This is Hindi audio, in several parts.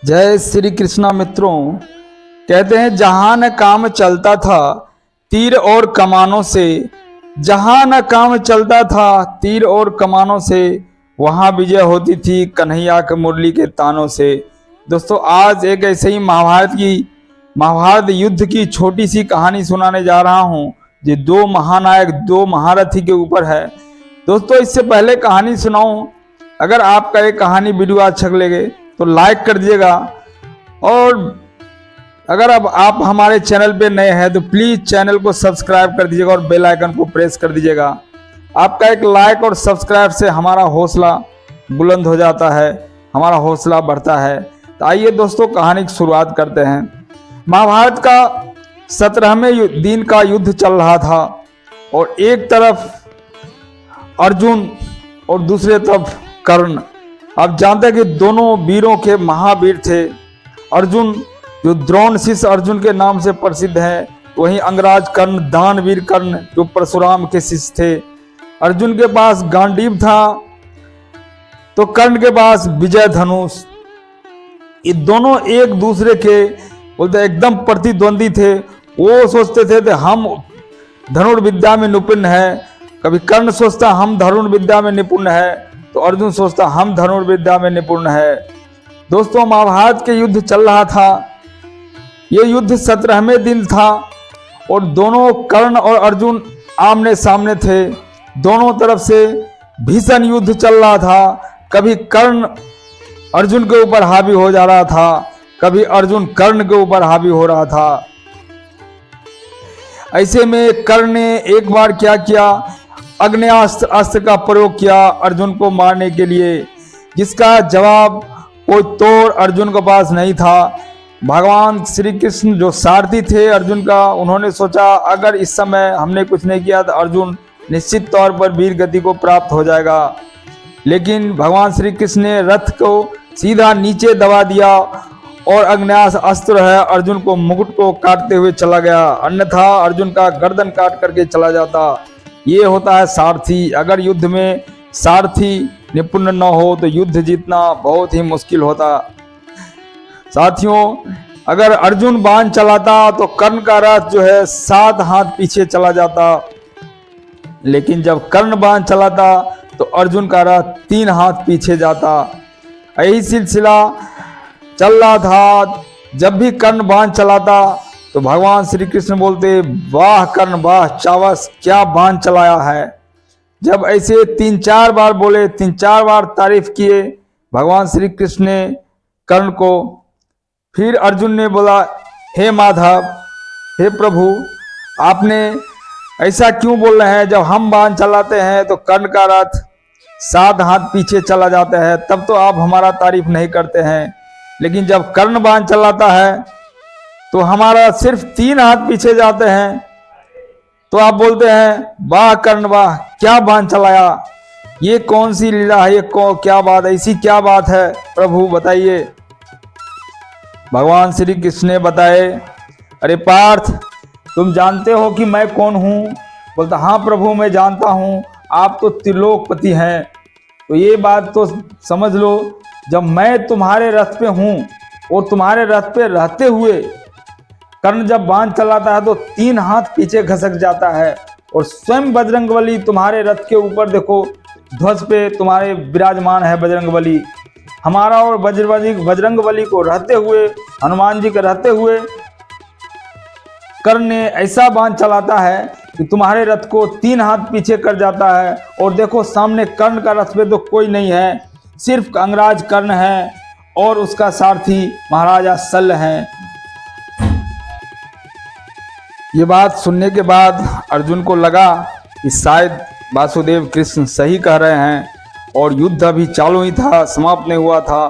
जय श्री कृष्णा मित्रों। कहते हैं जहां न काम चलता था तीर और कमानों से, जहां न काम चलता था तीर और कमानों से, वहां विजय होती थी कन्हैया के मुरली के तानों से। दोस्तों, आज एक ऐसे ही महाभारत युद्ध की छोटी सी कहानी सुनाने जा रहा हूं जो दो महानायक, दो महारथी के ऊपर है। दोस्तों, इससे पहले कहानी सुनाऊं, अगर आपका ये कहानी वीडियो अच्छा लगे तो लाइक कर दीजिएगा, और अगर अब आप हमारे चैनल पे नए हैं तो प्लीज़ चैनल को सब्सक्राइब कर दीजिएगा और बेल आइकन को प्रेस कर दीजिएगा। आपका एक लाइक और सब्सक्राइब से हमारा हौसला बुलंद हो जाता है, हमारा हौसला बढ़ता है। तो आइए दोस्तों, कहानी की शुरुआत करते हैं। महाभारत का 17वें दिन का युद्ध चल रहा था और एक तरफ अर्जुन और दूसरे तरफ कर्ण। आप जानते हैं कि दोनों वीरों के महावीर थे। अर्जुन जो द्रोण शिष्य अर्जुन के नाम से प्रसिद्ध है, वहीं अंगराज कर्ण, दानवीर कर्ण जो परशुराम के शिष्य थे। अर्जुन के पास गांडीव था तो कर्ण के पास विजय धनुष। ये दोनों एक दूसरे के बोलते एकदम प्रतिद्वंदी थे। वो सोचते थे कि हम धनुर्विद्या में निपुण है, कभी कर्ण सोचता हम धनुर्विद्या में निपुण है, तो अर्जुन सोचता हम धनुर्विद्या में निपुण है। दोस्तों, महाभारत के युद्ध चल रहा था। ये युद्ध 17वें दिन था और दोनों कर्ण और अर्जुन आमने सामने थे। दोनों तरफ से भीषण युद्ध चल रहा था। कभी कर्ण अर्जुन के ऊपर हावी हो जा रहा था, कभी अर्जुन कर्ण के ऊपर हावी हो रहा था। ऐसे में कर्ण ने एक बार क्या किया, अग्नेयास्त्र अस्त्र का प्रयोग किया अर्जुन को मारने के लिए, जिसका जवाब कोई तोड़ अर्जुन के पास नहीं था। भगवान श्री कृष्ण जो सारथी थे अर्जुन का, उन्होंने सोचा अगर इस समय हमने कुछ नहीं किया तो अर्जुन निश्चित तौर पर वीर गति को प्राप्त हो जाएगा। लेकिन भगवान श्री कृष्ण ने रथ को सीधा नीचे दबा दिया और अग्नेयास्त्र अस्त्र है अर्जुन को मुकुट को काटते हुए चला गया, अन्यथा अर्जुन का गर्दन काट करके चला जाता। ये होता है सारथी। अगर युद्ध में सारथी निपुण न हो तो युद्ध जीतना बहुत ही मुश्किल होता। साथियों, अगर अर्जुन बाण चलाता तो कर्ण का रथ जो है 7 हाथ पीछे चला जाता, लेकिन जब कर्ण बाण चलाता तो अर्जुन का रथ 3 हाथ पीछे जाता। यही सिलसिला चल रहा था। जब भी कर्ण बाण चलाता तो भगवान श्री कृष्ण बोलते, वाह कर्ण वाह, चावस क्या बाण चलाया है। जब ऐसे 3-4 बार बोले, 3-4 बार तारीफ किए भगवान श्री कृष्ण ने कर्ण को। फिर अर्जुन ने बोला, हे माधव, हे प्रभु, आपने ऐसा क्यों बोल रहे हैं। जब हम बाण चलाते हैं तो कर्ण का रथ 7 हाथ पीछे चला जाता है, तब तो आप हमारा तारीफ नहीं करते हैं, लेकिन जब कर्ण बाण चलाता है तो हमारा सिर्फ 3 हाथ पीछे जाते हैं, तो आप बोलते हैं वाह कर्ण वाह, क्या बाण चलाया। ये कौन सी लीला है, ये क्या बात, ऐसी क्या बात है प्रभु बताइए। भगवान श्री कृष्ण ने बताए, अरे पार्थ, तुम जानते हो कि मैं कौन हूँ। बोलता, हाँ प्रभु मैं जानता हूँ, आप तो त्रिलोकपति हैं। तो ये बात तो समझ लो, जब मैं तुम्हारे रथ पे हूँ और तुम्हारे रथ पे रहते हुए कर्ण जब बाण चलाता है तो 3 हाथ पीछे खसक जाता है, और स्वयं बजरंगबली तुम्हारे रथ के ऊपर देखो, ध्वज पे तुम्हारे विराजमान है बजरंगबली। हमारा और बजरंगबली को रहते हुए, हनुमान जी के रहते हुए कर्ण ने ऐसा बाण चलाता है कि तुम्हारे रथ को 3 हाथ पीछे कर जाता है। और देखो सामने कर्ण का रथ पे तो कोई नहीं है, सिर्फ अंगराज कर्ण है और उसका सारथी महाराजा शल्य हैं। ये बात सुनने के बाद अर्जुन को लगा कि शायद वासुदेव कृष्ण सही कह रहे हैं, और युद्ध अभी चालू ही था, समाप्त नहीं हुआ था।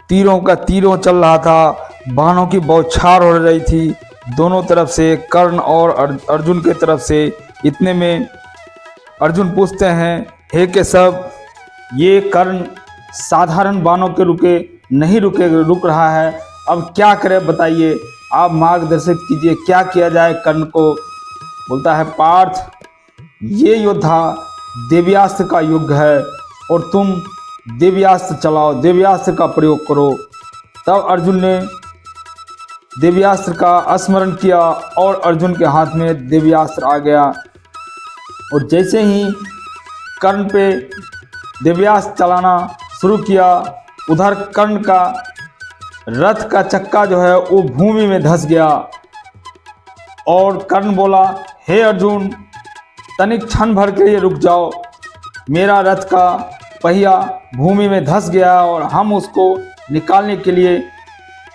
तीरों चल रहा था, बाणों की बौछार हो रही थी दोनों तरफ से, कर्ण और अर्जुन के तरफ से। इतने में अर्जुन पूछते हैं, हे केशव, ये कर्ण साधारण बाणों के रुक रहा है, अब क्या करें बताइए, आप मार्गदर्शित कीजिए, क्या किया जाए कर्ण को। बोलता है, पार्थ, ये योद्धा देव्यास्त्र का युग है और तुम दिव्यास्त्र चलाओ, दिव्यास्त्र का प्रयोग करो। तब अर्जुन ने दिव्यास्त्र का स्मरण किया और अर्जुन के हाथ में दिव्यास्त्र आ गया। और जैसे ही कर्ण पे दिव्यास्त्र चलाना शुरू किया, उधर कर्ण का रथ का चक्का जो है वो भूमि में धंस गया। और कर्ण बोला, हे अर्जुन, तनिक क्षण भर के लिए रुक जाओ, मेरा रथ का पहिया भूमि में धंस गया और हम उसको निकालने के लिए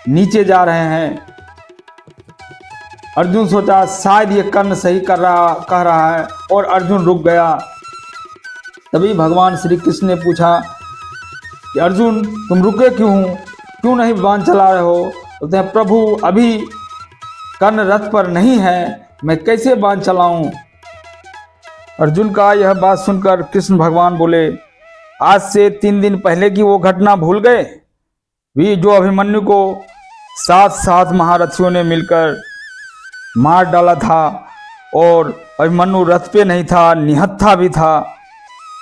नीचे जा रहे हैं। अर्जुन सोचा शायद ये कर्ण सही कह रहा है और अर्जुन रुक गया। तभी भगवान श्री कृष्ण ने पूछा कि अर्जुन, तुम रुके क्यों नहीं बाण चला रहे हो? बोलते हैं, प्रभु अभी कर्ण रथ पर नहीं है, मैं कैसे बाण चलाऊं? अर्जुन का यह बात सुनकर कृष्ण भगवान बोले, आज से 3 दिन पहले की वो घटना भूल गए? भी जो अभिमन्यु को 7 महारथियों ने मिलकर मार डाला था और अभिमन्यु रथ पे नहीं था, निहत्था भी था,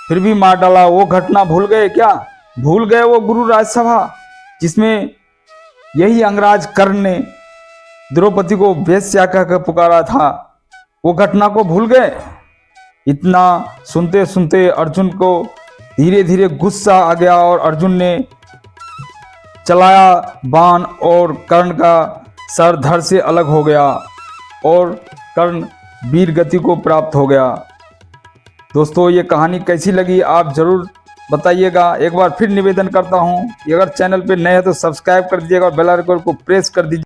फिर भी मार डाला, वो घटना भूल गए क्या? भूल गए वो गुरु राजसभा जिसमें यही अंगराज कर्ण ने द्रौपदी को वेश्या कहकर पुकारा था, वो घटना को भूल गए? इतना सुनते सुनते अर्जुन को धीरे धीरे गुस्सा आ गया और अर्जुन ने चलाया बाण और कर्ण का सर धड़ से अलग हो गया और कर्ण वीर गति को प्राप्त हो गया। दोस्तों, ये कहानी कैसी लगी आप ज़रूर बताइएगा। एक बार फिर निवेदन करता हूँ, अगर चैनल पे नए हैं तो सब्सक्राइब कर दीजिएगा और बेल आइकन को प्रेस कर दीजिए।